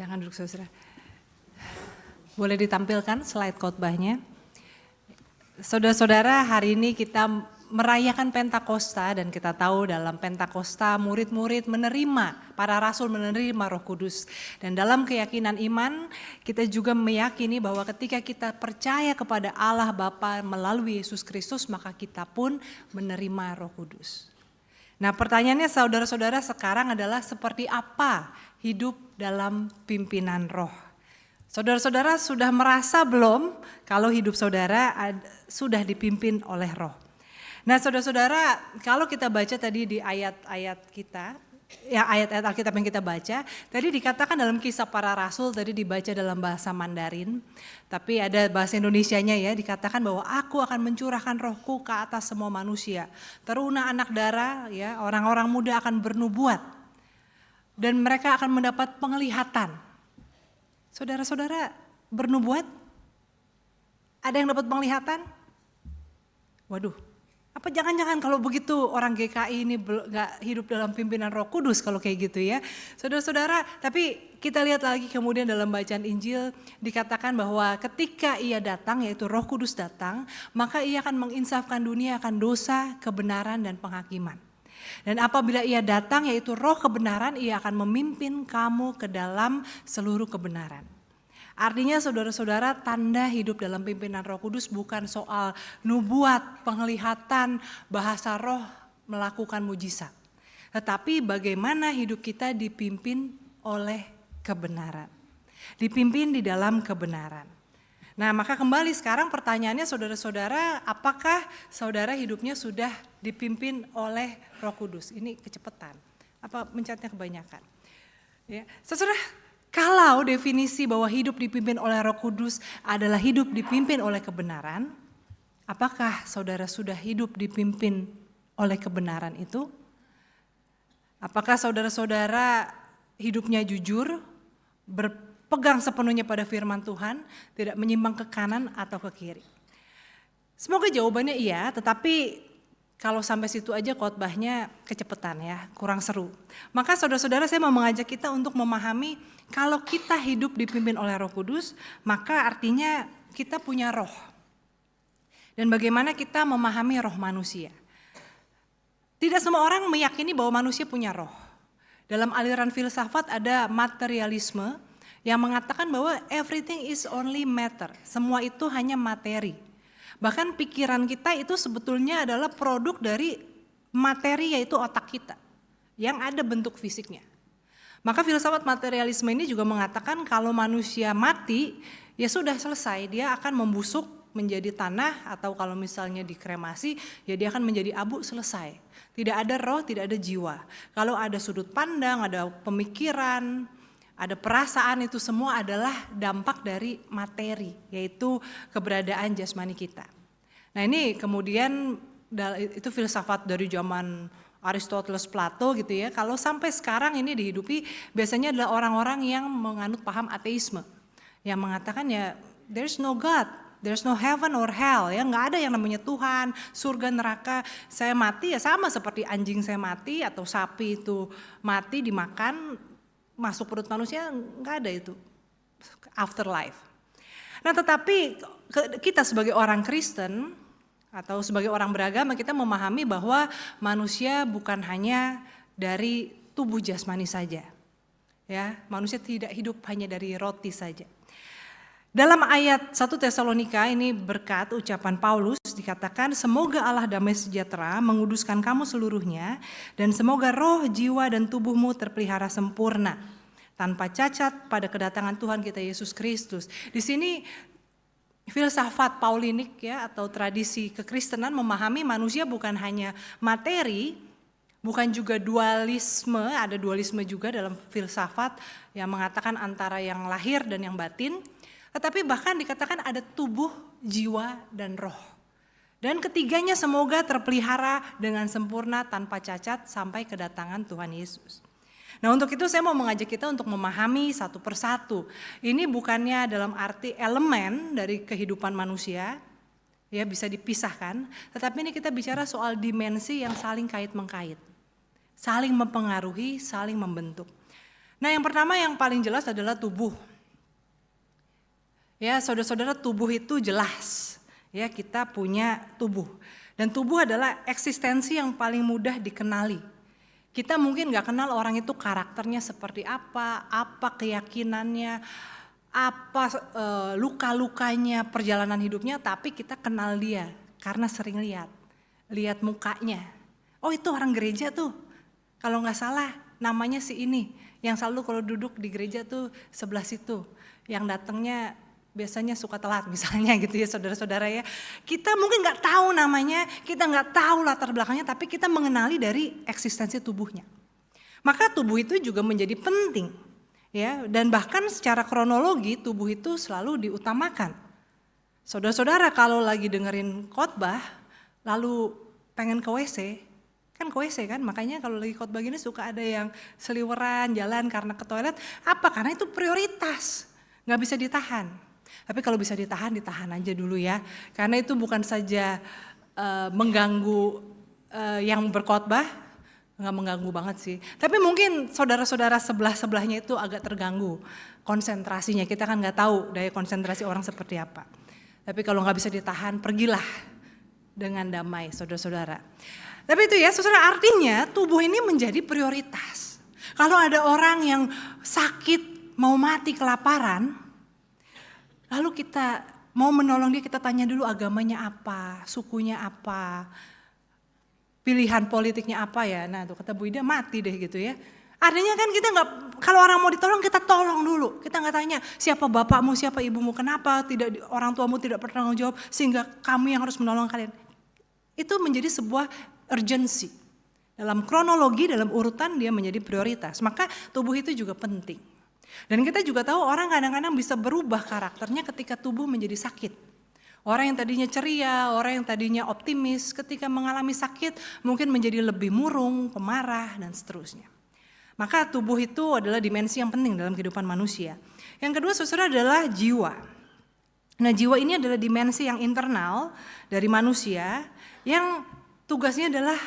Jangan duduk saudara. Boleh ditampilkan slide khotbahnya. Saudara-saudara, hari ini kita merayakan Pentakosta dan kita tahu dalam Pentakosta murid-murid menerima, para rasul menerima Roh Kudus. Dan dalam keyakinan iman kita juga meyakini bahwa ketika kita percaya kepada Allah Bapa melalui Yesus Kristus maka kita pun menerima Roh Kudus. Nah pertanyaannya saudara-saudara sekarang adalah seperti apa hidup dalam pimpinan roh? Saudara-saudara sudah merasa belum kalau hidup saudara sudah dipimpin oleh roh? Nah saudara-saudara kalau kita baca tadi di ayat-ayat kita, ya ayat-ayat Alkitab yang kita baca, tadi dikatakan dalam Kisah Para Rasul, tadi dibaca dalam bahasa Mandarin, tapi ada bahasa Indonesianya ya, dikatakan bahwa aku akan mencurahkan rohku ke atas semua manusia. Teruna anak darah, ya orang-orang muda akan bernubuat dan mereka akan mendapat penglihatan. Saudara-saudara bernubuat? Ada yang dapat penglihatan? Waduh. Apa jangan-jangan kalau begitu orang GKI ini gak hidup dalam pimpinan Roh Kudus kalau kayak gitu ya. Saudara-saudara, tapi kita lihat lagi kemudian dalam bacaan Injil dikatakan bahwa ketika ia datang yaitu Roh Kudus datang, maka ia akan menginsafkan dunia akan dosa, kebenaran dan penghakiman. Dan apabila ia datang yaitu Roh kebenaran, ia akan memimpin kamu ke dalam seluruh kebenaran. Artinya saudara-saudara tanda hidup dalam pimpinan Roh Kudus bukan soal nubuat, penglihatan, bahasa roh, melakukan mujizat. Tetapi bagaimana hidup kita dipimpin oleh kebenaran. Dipimpin di dalam kebenaran. Nah maka kembali sekarang pertanyaannya saudara-saudara, apakah saudara hidupnya sudah dipimpin oleh Roh Kudus? Ini kecepatan, apa mencatnya kebanyakan. Ya, saudara, kalau definisi bahwa hidup dipimpin oleh Roh Kudus adalah hidup dipimpin oleh kebenaran, apakah saudara sudah hidup dipimpin oleh kebenaran itu? Apakah saudara-saudara hidupnya jujur, berpegang sepenuhnya pada firman Tuhan, tidak menyimpang ke kanan atau ke kiri? Semoga jawabannya iya, tetapi kalau sampai situ aja khotbahnya kecepatan ya, kurang seru. Maka saudara-saudara saya mau mengajak kita untuk memahami kalau kita hidup dipimpin oleh Roh Kudus, maka artinya kita punya roh. Dan bagaimana kita memahami roh manusia. Tidak semua orang meyakini bahwa manusia punya roh. Dalam aliran filsafat ada materialisme yang mengatakan bahwa everything is only matter, semua itu hanya materi. Bahkan pikiran kita itu sebetulnya adalah produk dari materi yaitu otak kita yang ada bentuk fisiknya. Maka filsafat materialisme ini juga mengatakan kalau manusia mati ya sudah selesai, dia akan membusuk menjadi tanah atau kalau misalnya dikremasi ya dia akan menjadi abu, selesai. Tidak ada roh, tidak ada jiwa. Kalau ada sudut pandang, ada pemikiran, ada perasaan, itu semua adalah dampak dari materi, yaitu keberadaan jasmani kita. Nah ini kemudian itu filsafat dari zaman Aristoteles, Plato gitu ya. Kalau sampai sekarang ini dihidupi biasanya adalah orang-orang yang menganut paham ateisme. Yang mengatakan ya there's no God, there's no heaven or hell, ya nggak ada yang namanya Tuhan, surga, neraka. Saya mati ya sama seperti anjing saya mati atau sapi itu mati dimakan, masuk perut manusia, nggak ada itu afterlife. Nah tetapi kita sebagai orang Kristen atau sebagai orang beragama kita memahami bahwa manusia bukan hanya dari tubuh jasmani saja. Ya, manusia tidak hidup hanya dari roti saja. Dalam ayat 1 Tesalonika ini berkat ucapan Paulus dikatakan semoga Allah damai sejahtera menguduskan kamu seluruhnya dan semoga roh, jiwa dan tubuhmu terpelihara sempurna tanpa cacat pada kedatangan Tuhan kita Yesus Kristus. Di sini filsafat Paulinik ya atau tradisi kekristenan memahami manusia bukan hanya materi, bukan juga dualisme, ada dualisme juga dalam filsafat yang mengatakan antara yang lahir dan yang batin. Tetapi bahkan dikatakan ada tubuh, jiwa, dan roh. Dan ketiganya semoga terpelihara dengan sempurna tanpa cacat sampai kedatangan Tuhan Yesus. Nah untuk itu saya mau mengajak kita untuk memahami satu persatu. Ini bukannya dalam arti elemen dari kehidupan manusia, ya bisa dipisahkan. Tetapi ini kita bicara soal dimensi yang saling kait-mengkait. Saling mempengaruhi, saling membentuk. Nah, yang pertama yang paling jelas adalah tubuh. Ya, saudara-saudara, tubuh itu jelas. Ya, kita punya tubuh. Dan tubuh adalah eksistensi yang paling mudah dikenali. Kita mungkin nggak kenal orang itu karakternya seperti apa keyakinannya, apa luka-lukanya, perjalanan hidupnya, tapi kita kenal dia karena sering lihat mukanya. Oh, itu orang gereja tuh, kalau nggak salah namanya si ini, yang selalu kalau duduk di gereja tuh sebelah situ, yang datangnya biasanya suka telat misalnya gitu ya saudara-saudara ya. Kita mungkin nggak tahu namanya, kita nggak tahu latar belakangnya, tapi kita mengenali dari eksistensi tubuhnya. Maka tubuh itu juga menjadi penting ya, dan bahkan secara kronologi tubuh itu selalu diutamakan. Saudara-saudara kalau lagi dengerin khotbah lalu pengen ke WC, kan ke WC kan, makanya kalau lagi khotbah gini suka ada yang seliweran jalan karena ke toilet. Apa? Karena itu prioritas, nggak bisa ditahan. Tapi kalau bisa ditahan aja dulu ya, karena itu bukan saja mengganggu yang berkhotbah, nggak mengganggu banget sih. Tapi mungkin saudara-saudara sebelahnya itu agak terganggu konsentrasinya. Kita kan nggak tahu daya konsentrasi orang seperti apa. Tapi kalau nggak bisa ditahan, pergilah dengan damai, saudara-saudara. Tapi itu ya, saudara, artinya tubuh ini menjadi prioritas. Kalau ada orang yang sakit, mau mati kelaparan, lalu kita mau menolong dia, kita tanya dulu agamanya apa, sukunya apa, pilihan politiknya apa ya. Nah tuh kata Bu Ida, mati deh gitu ya. Artinya kan kita nggak, kalau orang mau ditolong kita tolong dulu. Kita nggak tanya siapa bapakmu, siapa ibumu, kenapa tidak orang tuamu tidak bertanggung jawab sehingga kami yang harus menolong kalian. Itu menjadi sebuah urgency. Dalam kronologi, dalam urutan dia menjadi prioritas. Maka tubuh itu juga penting. Dan kita juga tahu orang kadang-kadang bisa berubah karakternya ketika tubuh menjadi sakit. Orang yang tadinya ceria, orang yang tadinya optimis, ketika mengalami sakit mungkin menjadi lebih murung, pemarah, dan seterusnya. Maka tubuh itu adalah dimensi yang penting dalam kehidupan manusia. Yang kedua, saudara, adalah jiwa. Nah, jiwa ini adalah dimensi yang internal dari manusia yang tugasnya adalah,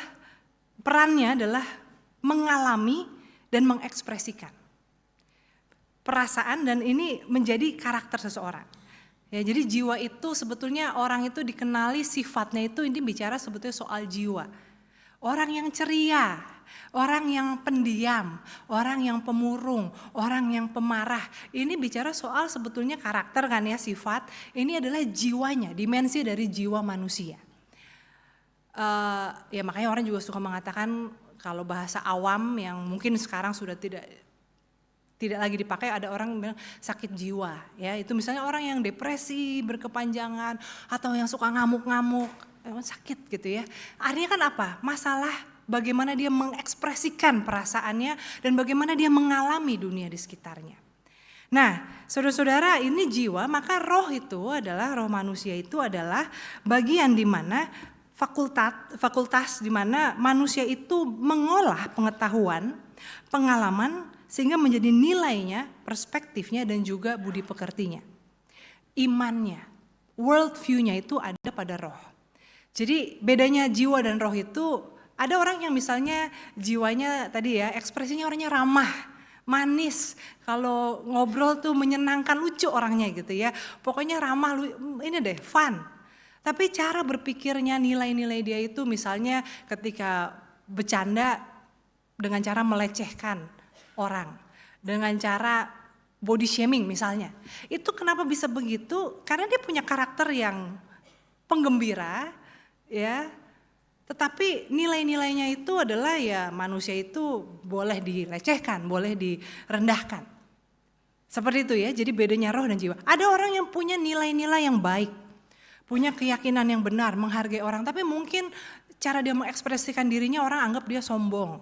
perannya adalah mengalami dan mengekspresikan perasaan, dan ini menjadi karakter seseorang. Ya, jadi jiwa itu sebetulnya orang itu dikenali sifatnya itu, ini bicara sebetulnya soal jiwa. Orang yang ceria, orang yang pendiam, orang yang pemurung, orang yang pemarah. Ini bicara soal sebetulnya karakter kan ya, sifat. Ini adalah jiwanya, dimensi dari jiwa manusia. Ya makanya orang juga suka mengatakan kalau bahasa awam yang mungkin sekarang sudah tidak lagi dipakai, ada orang bilang sakit jiwa ya, itu misalnya orang yang depresi berkepanjangan atau yang suka ngamuk-ngamuk, sakit gitu ya. Artinya kan apa? Masalah bagaimana dia mengekspresikan perasaannya dan bagaimana dia mengalami dunia di sekitarnya. Nah, saudara-saudara, ini jiwa, maka roh itu adalah, roh manusia itu adalah bagian di mana fakultas di mana manusia itu mengolah pengetahuan, pengalaman, sehingga menjadi nilainya, perspektifnya, dan juga budi pekertinya. Imannya, world view-nya itu ada pada roh. Jadi bedanya jiwa dan roh itu, ada orang yang misalnya jiwanya tadi ya, ekspresinya orangnya ramah, manis, kalau ngobrol tuh menyenangkan, lucu orangnya gitu ya. Pokoknya ramah, ini deh, fun. Tapi cara berpikirnya, nilai-nilai dia itu misalnya ketika bercanda dengan cara melecehkan orang, dengan cara body shaming misalnya. Itu kenapa bisa begitu? Karena dia punya karakter yang penggembira ya. Tetapi nilai-nilainya itu adalah ya manusia itu boleh dilecehkan, boleh direndahkan. Seperti itu ya. Jadi bedanya roh dan jiwa. Ada orang yang punya nilai-nilai yang baik, punya keyakinan yang benar, menghargai orang, tapi mungkin cara dia mengekspresikan dirinya orang anggap dia sombong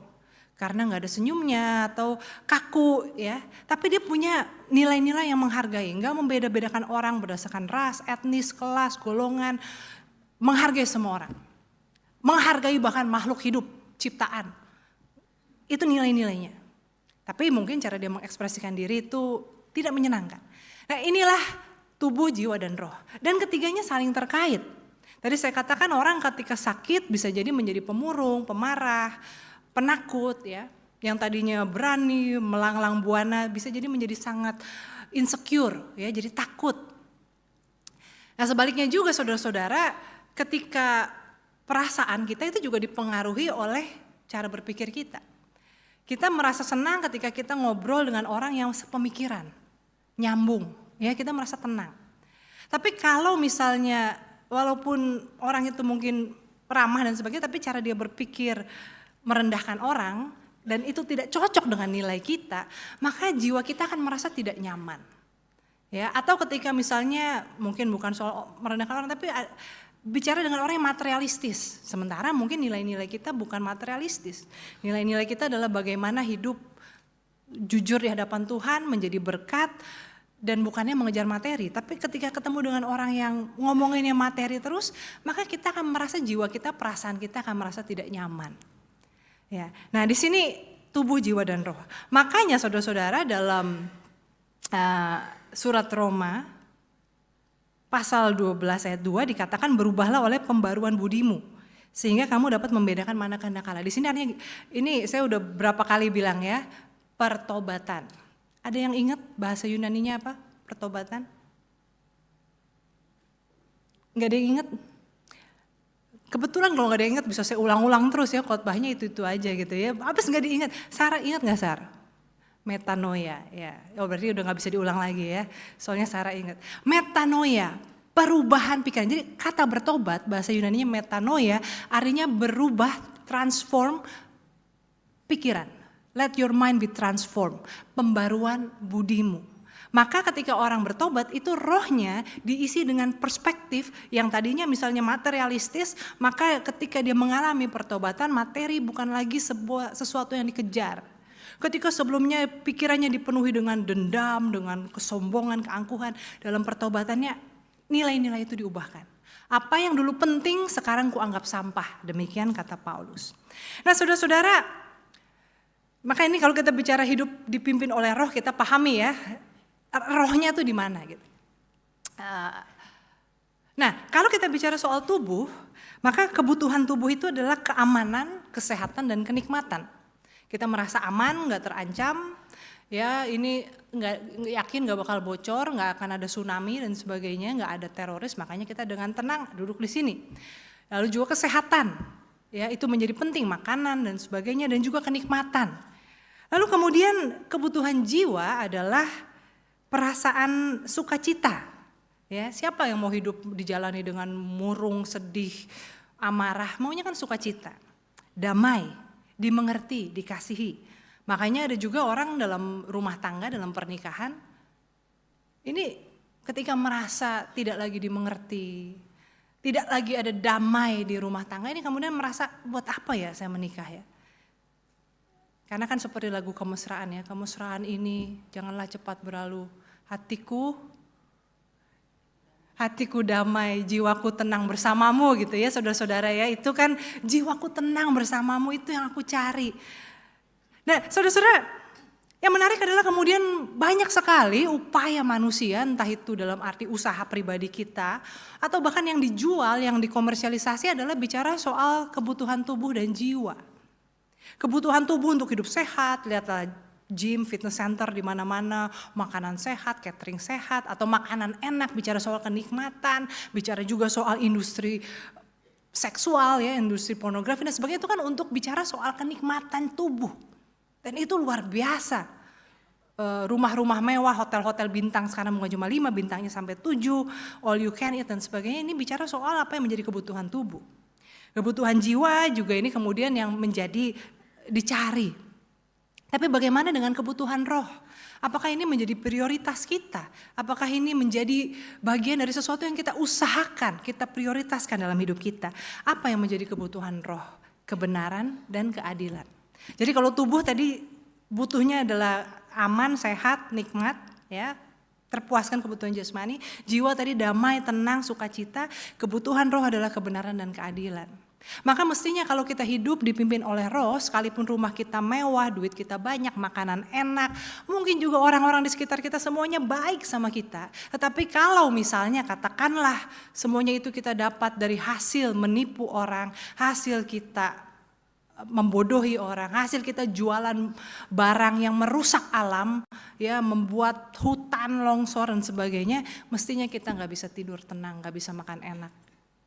karena nggak ada senyumnya atau kaku ya. Tapi dia punya nilai-nilai yang menghargai, nggak membeda-bedakan orang berdasarkan ras, etnis, kelas, golongan, menghargai semua orang, menghargai bahkan makhluk hidup, ciptaan. Itu nilai-nilainya. Tapi mungkin cara dia mengekspresikan diri itu tidak menyenangkan. Nah, inilah tubuh, jiwa, dan roh. Dan ketiganya saling terkait. Tadi saya katakan orang ketika sakit bisa jadi menjadi pemurung, pemarah, penakut ya. yang tadinya berani, melanglang buana bisa jadi menjadi sangat insecure, ya, jadi takut. Nah, sebaliknya juga saudara-saudara, ketika perasaan kita itu juga dipengaruhi oleh cara berpikir kita. Kita merasa senang ketika kita ngobrol dengan orang yang sepemikiran, nyambung, ya, kita merasa tenang. Tapi kalau misalnya walaupun orang itu mungkin ramah dan sebagainya, tapi cara dia berpikir merendahkan orang dan itu tidak cocok dengan nilai kita, maka jiwa kita akan merasa tidak nyaman. Ya, atau ketika misalnya mungkin bukan soal merendahkan orang, tapi bicara dengan orang yang materialistis, sementara mungkin nilai-nilai kita bukan materialistis. Nilai-nilai kita adalah bagaimana hidup jujur di hadapan Tuhan, menjadi berkat, dan bukannya mengejar materi. Tapi ketika ketemu dengan orang yang ngomonginnya materi terus, maka kita akan merasa jiwa kita, perasaan kita akan merasa tidak nyaman. Ya, nah di sini tubuh, jiwa, dan roh. Makanya saudara-saudara dalam surat Roma pasal 12 ayat 2 dikatakan berubahlah oleh pembaruan budimu sehingga kamu dapat membedakan mana kehendak Allah. Di sini artinya ini saya udah berapa kali bilang ya, pertobatan. Ada yang ingat bahasa Yunaninya apa? Pertobatan? Enggak ada yang ingat? Kebetulan kalau nggak ada yang ingat bisa saya ulang-ulang terus ya, khotbahnya itu aja gitu ya. Habis nggak diingat. Sarah ingat nggak Sarah? Metanoia, ya. Oh berarti udah nggak bisa diulang lagi ya. Soalnya Sarah ingat. Metanoia, perubahan pikiran. Jadi kata bertobat bahasa Yunaninya metanoia, artinya berubah, transform pikiran. Let your mind be transformed. Pembaruan budimu. Maka ketika orang bertobat itu rohnya diisi dengan perspektif yang tadinya misalnya materialistis, maka ketika dia mengalami pertobatan, materi bukan lagi sesuatu yang dikejar. Ketika sebelumnya pikirannya dipenuhi dengan dendam, dengan kesombongan, keangkuhan, dalam pertobatannya nilai-nilai itu diubahkan. Apa yang dulu penting sekarang kuanggap sampah, demikian kata Paulus. Nah saudara-saudara, maka ini kalau kita bicara hidup dipimpin oleh roh, kita pahami ya, rohnya tuh di mana gitu. Nah, kalau kita bicara soal tubuh, maka kebutuhan tubuh itu adalah keamanan, kesehatan, dan kenikmatan. Kita merasa aman, nggak terancam, ya ini nggak yakin nggak bakal bocor, nggak akan ada tsunami dan sebagainya, nggak ada teroris, makanya kita dengan tenang duduk di sini. Lalu juga kesehatan, ya itu menjadi penting, makanan dan sebagainya, dan juga kenikmatan. Lalu kemudian kebutuhan jiwa adalah perasaan sukacita. Ya, siapa yang mau hidup dijalani dengan murung, sedih, amarah? Maunya kan sukacita, damai, dimengerti, dikasihi. Makanya ada juga orang dalam rumah tangga, dalam pernikahan, ini ketika merasa tidak lagi dimengerti, tidak lagi ada damai di rumah tangga, ini kemudian merasa buat apa ya saya menikah ya? Karena kan seperti lagu kemesraan ya, kemesraan ini janganlah cepat berlalu. Hatiku damai, jiwaku tenang bersamamu gitu ya saudara-saudara ya. Itu kan jiwaku tenang bersamamu, itu yang aku cari. Nah saudara-saudara, yang menarik adalah kemudian banyak sekali upaya manusia, entah itu dalam arti usaha pribadi kita, atau bahkan yang dijual, yang dikomersialisasi adalah bicara soal kebutuhan tubuh dan jiwa. Kebutuhan tubuh untuk hidup sehat, lihatlah gym, fitness center di mana-mana, makanan sehat, catering sehat, atau makanan enak, bicara soal kenikmatan, bicara juga soal industri seksual ya, industri pornografi dan sebagainya, itu kan untuk bicara soal kenikmatan tubuh. Dan itu luar biasa. Rumah-rumah mewah, hotel-hotel bintang sekarang bukan cuma 5, bintangnya sampai 7, all you can eat dan sebagainya, ini bicara soal apa yang menjadi kebutuhan tubuh. Kebutuhan jiwa juga ini kemudian yang menjadi dicari. Tapi bagaimana dengan kebutuhan roh? Apakah ini menjadi prioritas kita? Apakah ini menjadi bagian dari sesuatu yang kita usahakan, kita prioritaskan dalam hidup kita? Apa yang menjadi kebutuhan roh? Kebenaran dan keadilan. Jadi kalau tubuh tadi butuhnya adalah aman, sehat, nikmat, ya, terpuaskan kebutuhan jasmani. Jiwa tadi damai, tenang, sukacita. Kebutuhan roh adalah kebenaran dan keadilan. Maka mestinya kalau kita hidup dipimpin oleh roh, sekalipun rumah kita mewah, duit kita banyak, makanan enak, mungkin juga orang-orang di sekitar kita semuanya baik sama kita. Tetapi kalau misalnya katakanlah semuanya itu kita dapat dari hasil menipu orang, hasil kita membodohi orang, hasil kita jualan barang yang merusak alam, ya, membuat hutan longsor dan sebagainya, mestinya kita nggak bisa tidur tenang, nggak bisa makan enak.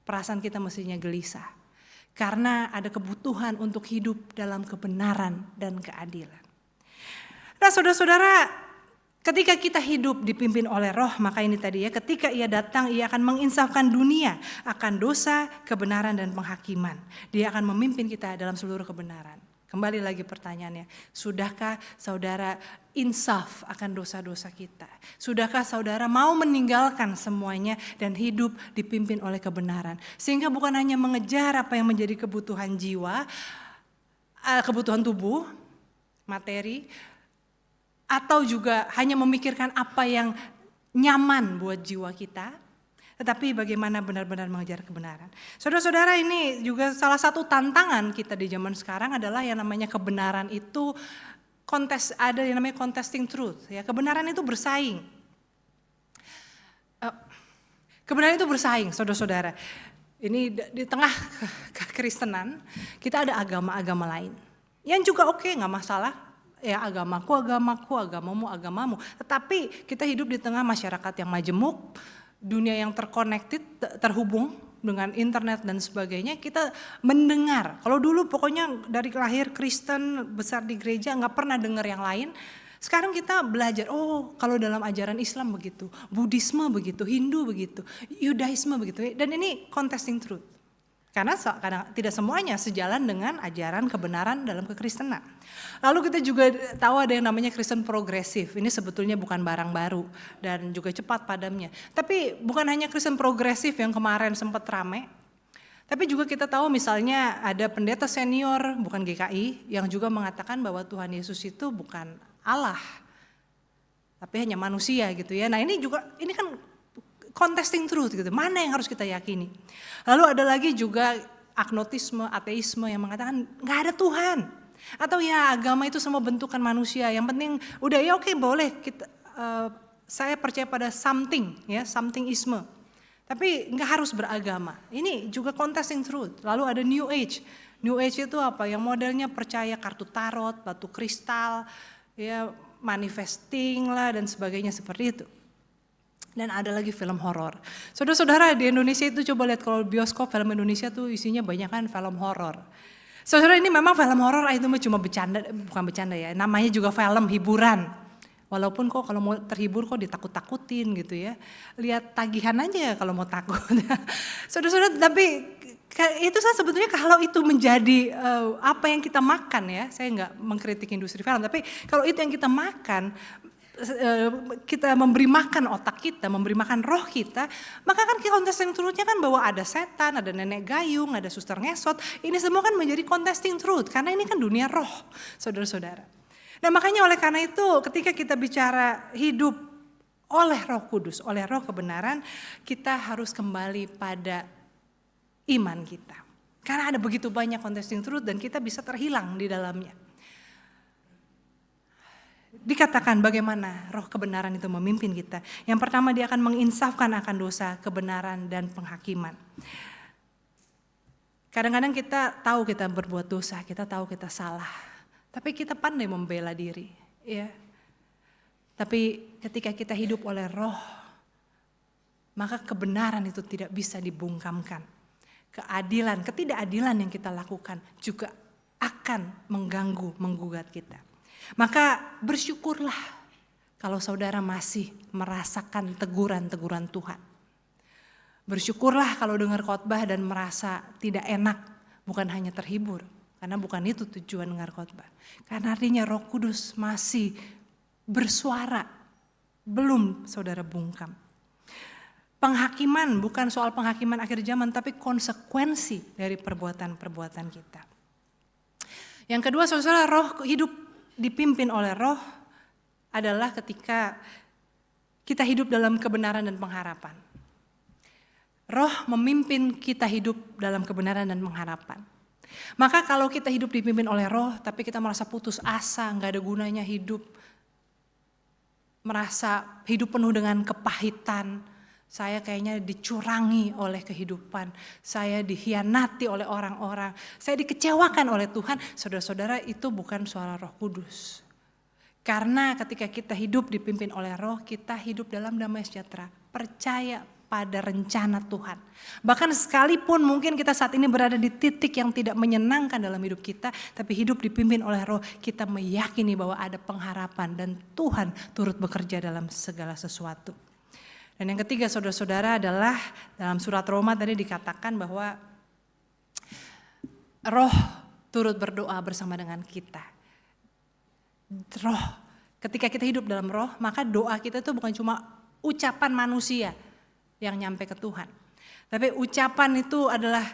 Perasaan kita mestinya gelisah, karena ada kebutuhan untuk hidup dalam kebenaran dan keadilan. Nah, saudara-saudara, ketika kita hidup dipimpin oleh Roh, maka ini tadi ya, ketika Ia datang, Ia akan menginsafkan dunia akan dosa, kebenaran, dan penghakiman. Dia akan memimpin kita dalam seluruh kebenaran. Kembali lagi pertanyaannya, sudahkah saudara insaf akan dosa-dosa kita? Sudahkah saudara mau meninggalkan semuanya dan hidup dipimpin oleh kebenaran? Sehingga bukan hanya mengejar apa yang menjadi kebutuhan jiwa, kebutuhan tubuh, materi, atau juga hanya memikirkan apa yang nyaman buat jiwa kita, tetapi bagaimana benar-benar mengejar kebenaran. Saudara-saudara, ini juga salah satu tantangan kita di zaman sekarang adalah yang namanya kebenaran itu ada yang namanya contesting truth. Ya, kebenaran itu bersaing. Kebenaran itu bersaing, saudara-saudara. Ini di tengah kekristenan kita ada agama-agama lain yang juga oke, nggak masalah. Ya, agamaku, agamamu. Tetapi kita hidup di tengah masyarakat yang majemuk, dunia yang terkonekted, terhubung dengan internet dan sebagainya. Kita mendengar, kalau dulu pokoknya dari lahir Kristen, besar di gereja, nggak pernah dengar yang lain. Sekarang kita belajar, oh kalau dalam ajaran Islam begitu, Buddhisme begitu, Hindu begitu, Yudaisme begitu. Dan ini contesting truth. Karena kadang tidak semuanya sejalan dengan ajaran kebenaran dalam kekristenan. Lalu kita juga tahu ada yang namanya Kristen progresif. Ini sebetulnya bukan barang baru dan juga cepat padamnya. Tapi bukan hanya Kristen progresif yang kemarin sempat rame. Tapi juga kita tahu misalnya ada pendeta senior, bukan GKI, yang juga mengatakan bahwa Tuhan Yesus itu bukan Allah, tapi hanya manusia gitu ya. Nah ini kan contesting truth gitu, mana yang harus kita yakini. Lalu ada lagi juga agnotisme, ateisme yang mengatakan nggak ada Tuhan. Atau ya agama itu semua bentukan manusia, yang penting udah ya oke, boleh kita, saya percaya pada something ya, something-isme. Tapi nggak harus beragama, ini juga contesting truth. Lalu ada New Age. New Age itu apa? Yang modelnya percaya kartu tarot, batu kristal, ya manifesting lah dan sebagainya seperti itu. Dan ada lagi film horor. Saudara-saudara, di Indonesia itu coba lihat kalau bioskop film Indonesia tuh isinya banyak kan film horor. Saudara, ini memang film horor itu cuma bercanda, bukan bercanda ya, namanya juga film hiburan. Walaupun kok kalau mau terhibur kok ditakut-takutin gitu ya. Lihat tagihan aja kalau mau takut. Saudara-saudara, tapi itu sebetulnya kalau itu menjadi apa yang kita makan ya, saya nggak mengkritik industri film, tapi kalau itu yang kita makan, kita memberi makan otak kita, memberi makan roh kita, maka kan contesting truth-nya kan bahwa ada setan, ada nenek gayung, ada suster ngesot, ini semua kan menjadi contesting truth, karena ini kan dunia roh, saudara-saudara. Nah makanya oleh karena itu ketika kita bicara hidup oleh Roh Kudus, oleh roh kebenaran, kita harus kembali pada iman kita. Karena ada begitu banyak contesting truth dan kita bisa terhilang di dalamnya. Dikatakan bagaimana roh kebenaran itu memimpin kita. Yang pertama, dia akan menginsafkan akan dosa, kebenaran, dan penghakiman. Kadang-kadang kita tahu kita berbuat dosa, kita tahu kita salah. Tapi kita pandai membela diri. Ya. Tapi ketika kita hidup oleh roh, maka kebenaran itu tidak bisa dibungkamkan. Keadilan, ketidakadilan yang kita lakukan juga akan mengganggu, menggugat kita. Maka bersyukurlah kalau saudara masih merasakan teguran-teguran Tuhan. Bersyukurlah kalau dengar khotbah dan merasa tidak enak, bukan hanya terhibur. Karena bukan itu tujuan dengar khotbah. Karena artinya Roh Kudus masih bersuara, belum saudara bungkam. Penghakiman bukan soal penghakiman akhir zaman, tapi konsekuensi dari perbuatan-perbuatan kita. Yang kedua, saudara, roh hidup dipimpin oleh roh adalah ketika kita hidup dalam kebenaran dan pengharapan. Roh memimpin kita hidup dalam kebenaran dan pengharapan. Maka kalau kita hidup dipimpin oleh roh, tapi kita merasa putus asa, gak ada gunanya hidup, merasa hidup penuh dengan kepahitan, Saya kayaknya dicurangi oleh kehidupan, saya dikhianati oleh orang-orang, saya dikecewakan oleh Tuhan. Saudara-saudara, itu bukan suara Roh Kudus. Karena ketika kita hidup dipimpin oleh Roh, kita hidup dalam damai sejahtera, percaya pada rencana Tuhan. Bahkan sekalipun mungkin kita saat ini berada di titik yang tidak menyenangkan dalam hidup kita, tapi hidup dipimpin oleh Roh, kita meyakini bahwa ada pengharapan dan Tuhan turut bekerja dalam segala sesuatu. Dan yang ketiga saudara-saudara adalah dalam surat Roma tadi dikatakan bahwa Roh turut berdoa bersama dengan kita. Roh, ketika kita hidup dalam Roh, maka doa kita itu bukan cuma ucapan manusia yang nyampe ke Tuhan. Tapi ucapan itu adalah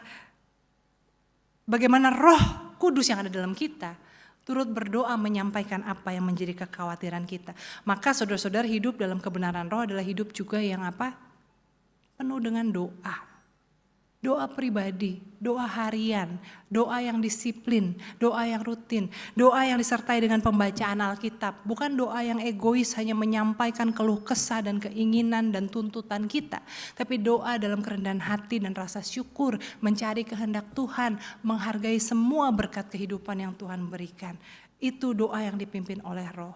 bagaimana Roh Kudus yang ada dalam kita turut berdoa menyampaikan apa yang menjadi kekhawatiran kita. Maka saudara-saudara, hidup dalam kebenaran Roh adalah hidup juga yang apa? Penuh dengan doa. Doa pribadi, doa harian, doa yang disiplin, doa yang rutin, doa yang disertai dengan pembacaan Alkitab. Bukan doa yang egois hanya menyampaikan keluh kesah dan keinginan dan tuntutan kita. Tapi doa dalam kerendahan hati dan rasa syukur, mencari kehendak Tuhan, menghargai semua berkat kehidupan yang Tuhan berikan. Itu doa yang dipimpin oleh Roh.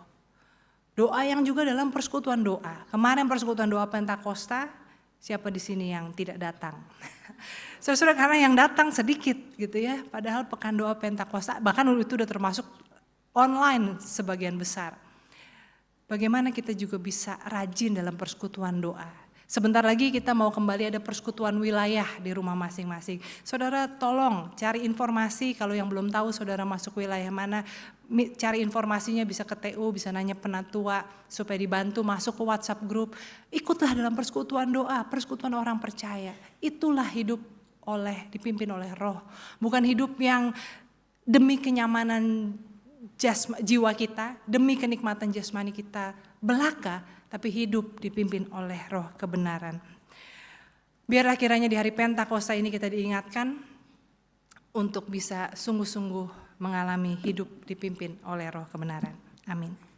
Doa yang juga dalam persekutuan doa. Kemarin persekutuan doa Pentakosta, siapa di sini yang tidak datang? Saudara, karena yang datang sedikit gitu ya. Padahal pekan doa Pentakosta bahkan itu udah termasuk online sebagian besar. Bagaimana kita juga bisa rajin dalam persekutuan doa. Sebentar lagi kita mau kembali ada persekutuan wilayah di rumah masing-masing. Saudara tolong cari informasi, kalau yang belum tahu saudara masuk wilayah mana, cari informasinya, bisa ke TU, bisa nanya penatua supaya dibantu masuk ke WhatsApp group. Ikutlah dalam persekutuan doa, persekutuan orang percaya. Itulah hidup dipimpin oleh Roh. Bukan hidup yang demi kenyamanan jiwa kita, demi kenikmatan jasmani kita belaka, tapi hidup dipimpin oleh Roh kebenaran. Biarlah kiranya di hari Pentakosta ini kita diingatkan untuk bisa sungguh-sungguh mengalami hidup dipimpin oleh Roh kebenaran. Amin.